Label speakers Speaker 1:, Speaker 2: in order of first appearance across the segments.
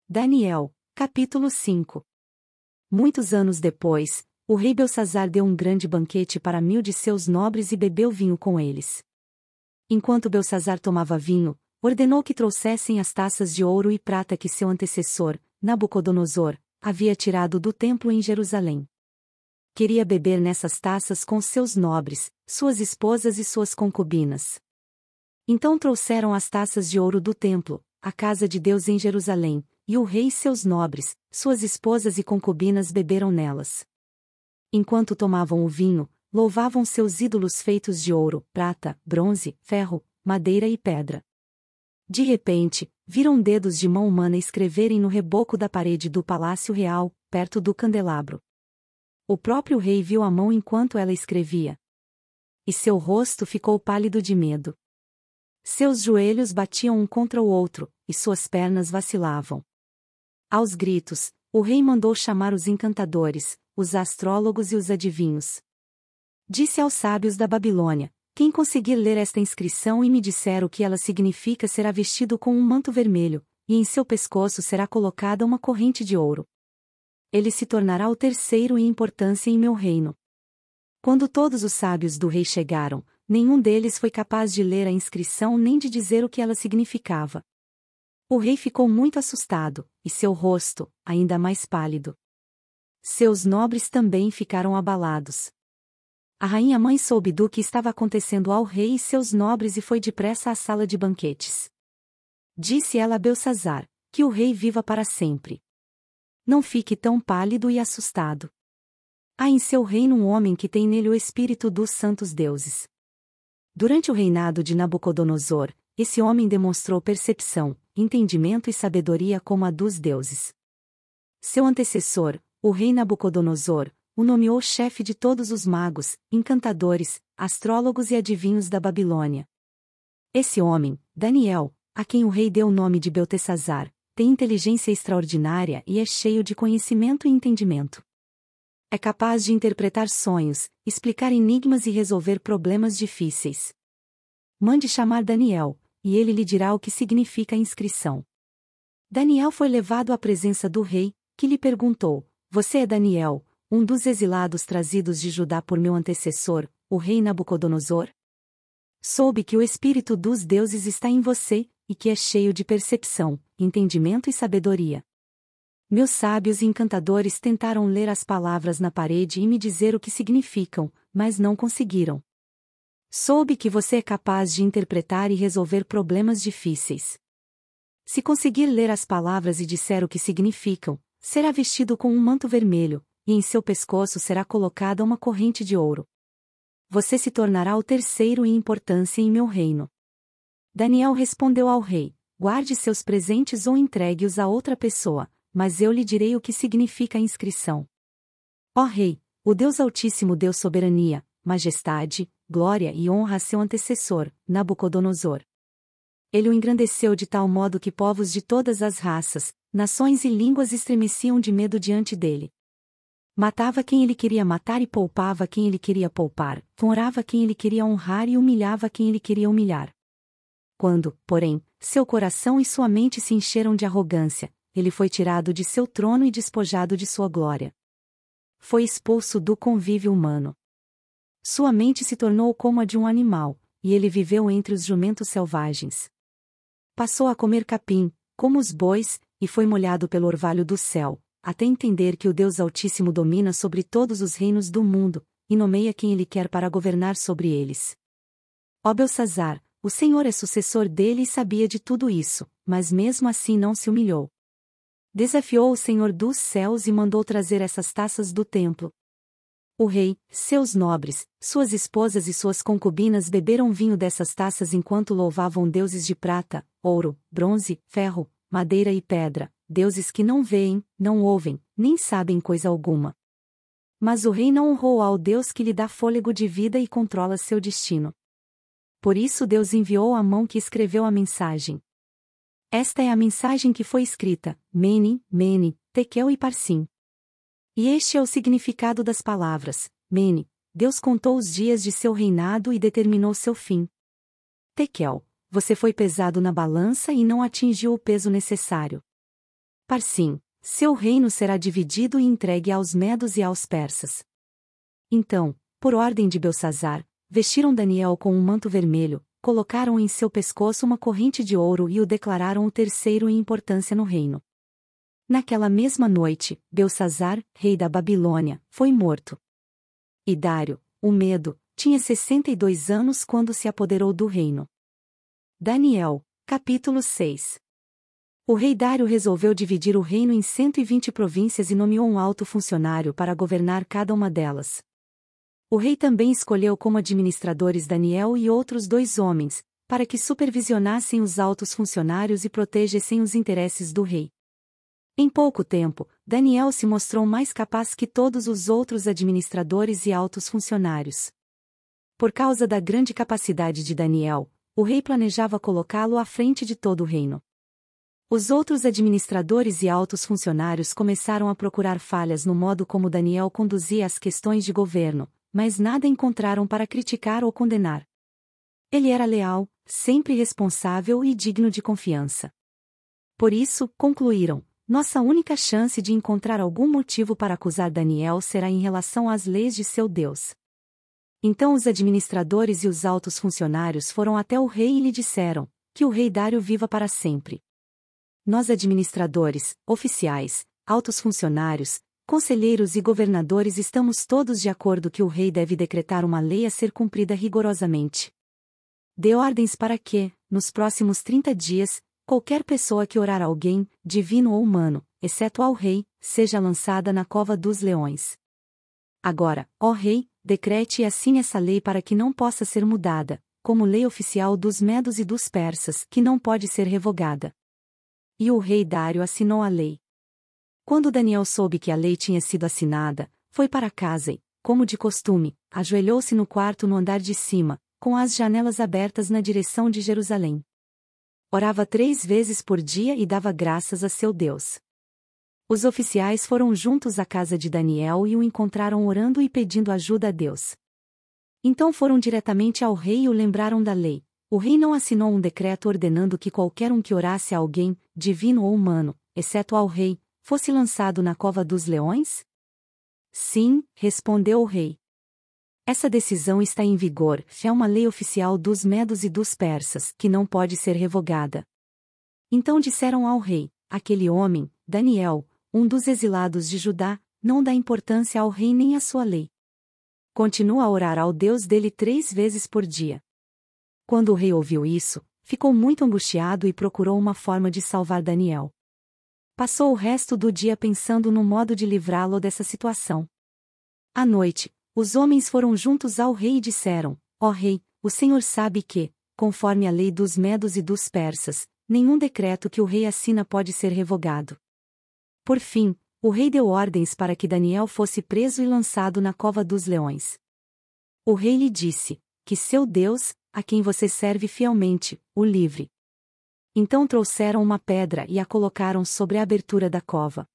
Speaker 1: Daniel, capítulo 5. Muitos anos depois, o rei Belsazzar deu um grande banquete para 1000 de seus nobres e bebeu vinho com eles. Enquanto Belsazzar tomava vinho, ordenou que trouxessem as taças de ouro e prata que seu antecessor, Nabucodonosor, havia tirado do templo em Jerusalém. Queria beber nessas taças com seus nobres, suas esposas e suas concubinas. Então trouxeram as taças de ouro do templo, a casa de Deus em Jerusalém, e o rei e seus nobres, suas esposas e concubinas beberam nelas. Enquanto tomavam o vinho, louvavam seus ídolos feitos de ouro, prata, bronze, ferro, madeira e pedra. De repente, viram dedos de mão humana escreverem no reboco da parede do palácio real, perto do candelabro. O próprio rei viu a mão enquanto ela escrevia. E seu rosto ficou pálido de medo. Seus joelhos batiam um contra o outro, e suas pernas vacilavam. Aos gritos, o rei mandou chamar os encantadores, os astrólogos e os adivinhos. Disse aos sábios da Babilônia: quem conseguir ler esta inscrição e me disser o que ela significa será vestido com um manto vermelho, e em seu pescoço será colocada uma corrente de ouro. Ele se tornará o terceiro em importância em meu reino. Quando todos os sábios do rei chegaram, nenhum deles foi capaz de ler a inscrição nem de dizer o que ela significava. O rei ficou muito assustado, e seu rosto, ainda mais pálido. Seus nobres também ficaram abalados. A rainha mãe soube do que estava acontecendo ao rei e seus nobres e foi depressa à sala de banquetes. Disse ela a Belsazzar: que o rei viva para sempre. Não fique tão pálido e assustado. Há em seu reino um homem que tem nele o espírito dos santos deuses. Durante o reinado de Nabucodonosor, esse homem demonstrou percepção, entendimento e sabedoria como a dos deuses. Seu antecessor, o rei Nabucodonosor, o nomeou chefe de todos os magos, encantadores, astrólogos e adivinhos da Babilônia. Esse homem, Daniel, a quem o rei deu o nome de Beltesazar, tem inteligência extraordinária e é cheio de conhecimento e entendimento. É capaz de interpretar sonhos, explicar enigmas e resolver problemas difíceis. Mande chamar Daniel, e ele lhe dirá o que significa a inscrição. Daniel foi levado à presença do rei, que lhe perguntou: você é Daniel, um dos exilados trazidos de Judá por meu antecessor, o rei Nabucodonosor? Soube que o espírito dos deuses está em você, e que é cheio de percepção, entendimento e sabedoria. Meus sábios e encantadores tentaram ler as palavras na parede e me dizer o que significam, mas não conseguiram. Soube que você é capaz de interpretar e resolver problemas difíceis. Se conseguir ler as palavras e disser o que significam, será vestido com um manto vermelho, e em seu pescoço será colocada uma corrente de ouro. Você se tornará o terceiro em importância em meu reino. Daniel respondeu ao rei: guarde seus presentes ou entregue-os a outra pessoa, mas eu lhe direi o que significa a inscrição. Ó rei, o Deus Altíssimo deu soberania, majestade, glória e honra a seu antecessor, Nabucodonosor. Ele o engrandeceu de tal modo que povos de todas as raças, nações e línguas estremeciam de medo diante dele. Matava quem ele queria matar e poupava quem ele queria poupar, honrava quem ele queria honrar e humilhava quem ele queria humilhar. Quando, porém, seu coração e sua mente se encheram de arrogância, ele foi tirado de seu trono e despojado de sua glória. Foi expulso do convívio humano. Sua mente se tornou como a de um animal, e ele viveu entre os jumentos selvagens. Passou a comer capim, como os bois, e foi molhado pelo orvalho do céu, até entender que o Deus Altíssimo domina sobre todos os reinos do mundo, e nomeia quem ele quer para governar sobre eles. Ó Belsazzar, o Senhor é sucessor dele e sabia de tudo isso, mas mesmo assim não se humilhou. Desafiou o Senhor dos céus e mandou trazer essas taças do templo. O rei, seus nobres, suas esposas e suas concubinas beberam vinho dessas taças enquanto louvavam deuses de prata, ouro, bronze, ferro, madeira e pedra, deuses que não veem, não ouvem, nem sabem coisa alguma. Mas o rei não honrou ao Deus que lhe dá fôlego de vida e controla seu destino. Por isso Deus enviou a mão que escreveu a mensagem. Esta é a mensagem que foi escrita: Mene, Mene, Tekel e Parsim. E este é o significado das palavras: Mene, Deus contou os dias de seu reinado e determinou seu fim. Tekel, você foi pesado na balança e não atingiu o peso necessário. Parsim, seu reino será dividido e entregue aos medos e aos persas. Então, por ordem de Belsazar, vestiram Daniel com um manto vermelho, colocaram em seu pescoço uma corrente de ouro e o declararam o terceiro em importância no reino. Naquela mesma noite, Belsazar, rei da Babilônia, foi morto. E Dário, o Medo, tinha 62 anos quando se apoderou do reino. Daniel, capítulo 6. O rei Dário resolveu dividir o reino em 120 províncias e nomeou um alto funcionário para governar cada uma delas. O rei também escolheu como administradores Daniel e outros 2 homens, para que supervisionassem os altos funcionários e protegessem os interesses do rei. Em pouco tempo, Daniel se mostrou mais capaz que todos os outros administradores e altos funcionários. Por causa da grande capacidade de Daniel, o rei planejava colocá-lo à frente de todo o reino. Os outros administradores e altos funcionários começaram a procurar falhas no modo como Daniel conduzia as questões de governo, mas nada encontraram para criticar ou condenar. Ele era leal, sempre responsável e digno de confiança. Por isso, concluíram: nossa única chance de encontrar algum motivo para acusar Daniel será em relação às leis de seu Deus. Então os administradores e os altos funcionários foram até o rei e lhe disseram: que o rei Dário viva para sempre. Nós administradores, oficiais, altos funcionários, conselheiros e governadores estamos todos de acordo que o rei deve decretar uma lei a ser cumprida rigorosamente. Dê ordens para que, nos próximos 30 dias, qualquer pessoa que orar a alguém, divino ou humano, exceto ao rei, seja lançada na cova dos leões. Agora, ó rei, decrete e assine essa lei para que não possa ser mudada, como lei oficial dos medos e dos persas, que não pode ser revogada. E o rei Dário assinou a lei. Quando Daniel soube que a lei tinha sido assinada, foi para casa e, como de costume, ajoelhou-se no quarto no andar de cima, com as janelas abertas na direção de Jerusalém. Orava 3 vezes por dia e dava graças a seu Deus. Os oficiais foram juntos à casa de Daniel e o encontraram orando e pedindo ajuda a Deus. Então foram diretamente ao rei e o lembraram da lei. O rei não assinou um decreto ordenando que qualquer um que orasse a alguém, divino ou humano, exceto ao rei, fosse lançado na cova dos leões? Sim, respondeu o rei. Essa decisão está em vigor, é uma lei oficial dos medos e dos persas, que não pode ser revogada. Então disseram ao rei: aquele homem, Daniel, um dos exilados de Judá, não dá importância ao rei nem à sua lei. Continua a orar ao Deus dele 3 vezes por dia. Quando o rei ouviu isso, ficou muito angustiado e procurou uma forma de salvar Daniel. Passou o resto do dia pensando no modo de livrá-lo dessa situação. À noite, os homens foram juntos ao rei e disseram: ó rei, o Senhor sabe que, conforme a lei dos medos e dos persas, nenhum decreto que o rei assina pode ser revogado. Por fim, o rei deu ordens para que Daniel fosse preso e lançado na cova dos leões. O rei lhe disse: que seu Deus, a quem você serve fielmente, o livre. Então trouxeram uma pedra e a colocaram sobre a abertura da cova.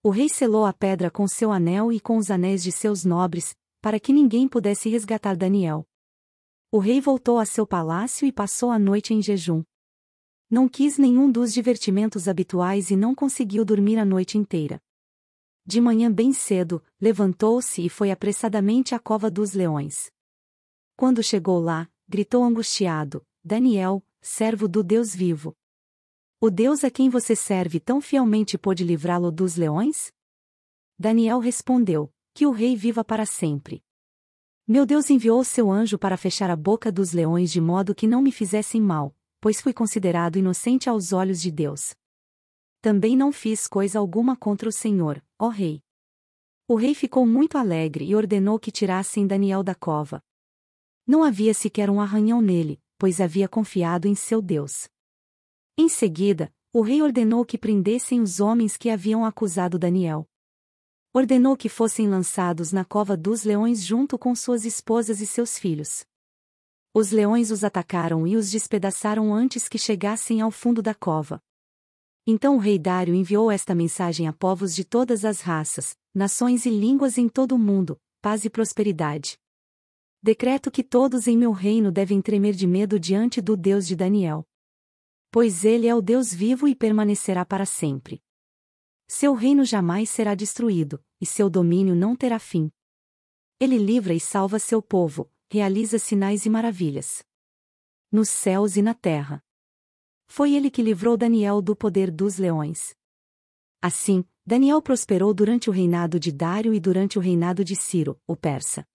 Speaker 1: O rei selou a pedra com seu anel e com os anéis de seus nobres, para que ninguém pudesse resgatar Daniel. O rei voltou a seu palácio e passou a noite em jejum. Não quis nenhum dos divertimentos habituais e não conseguiu dormir a noite inteira. De manhã bem cedo, levantou-se e foi apressadamente à cova dos leões. Quando chegou lá, gritou angustiado: Daniel, servo do Deus vivo. O Deus a quem você serve tão fielmente pôde livrá-lo dos leões? Daniel respondeu: que o rei viva para sempre. Meu Deus enviou seu anjo para fechar a boca dos leões de modo que não me fizessem mal, pois fui considerado inocente aos olhos de Deus. Também não fiz coisa alguma contra o Senhor, ó rei. O rei ficou muito alegre e ordenou que tirassem Daniel da cova. Não havia sequer um arranhão nele, pois havia confiado em seu Deus. Em seguida, o rei ordenou que prendessem os homens que haviam acusado Daniel. Ordenou que fossem lançados na cova dos leões junto com suas esposas e seus filhos. Os leões os atacaram e os despedaçaram antes que chegassem ao fundo da cova. Então o rei Dário enviou esta mensagem a povos de todas as raças, nações e línguas em todo o mundo: paz e prosperidade. Decreto que todos em meu reino devem tremer de medo diante do Deus de Daniel. Pois ele é o Deus vivo e permanecerá para sempre. Seu reino jamais será destruído, e seu domínio não terá fim. Ele livra e salva seu povo, realiza sinais e maravilhas. Nos céus e na terra. Foi ele que livrou Daniel do poder dos leões. Assim, Daniel prosperou durante o reinado de Dário e durante o reinado de Ciro, o persa.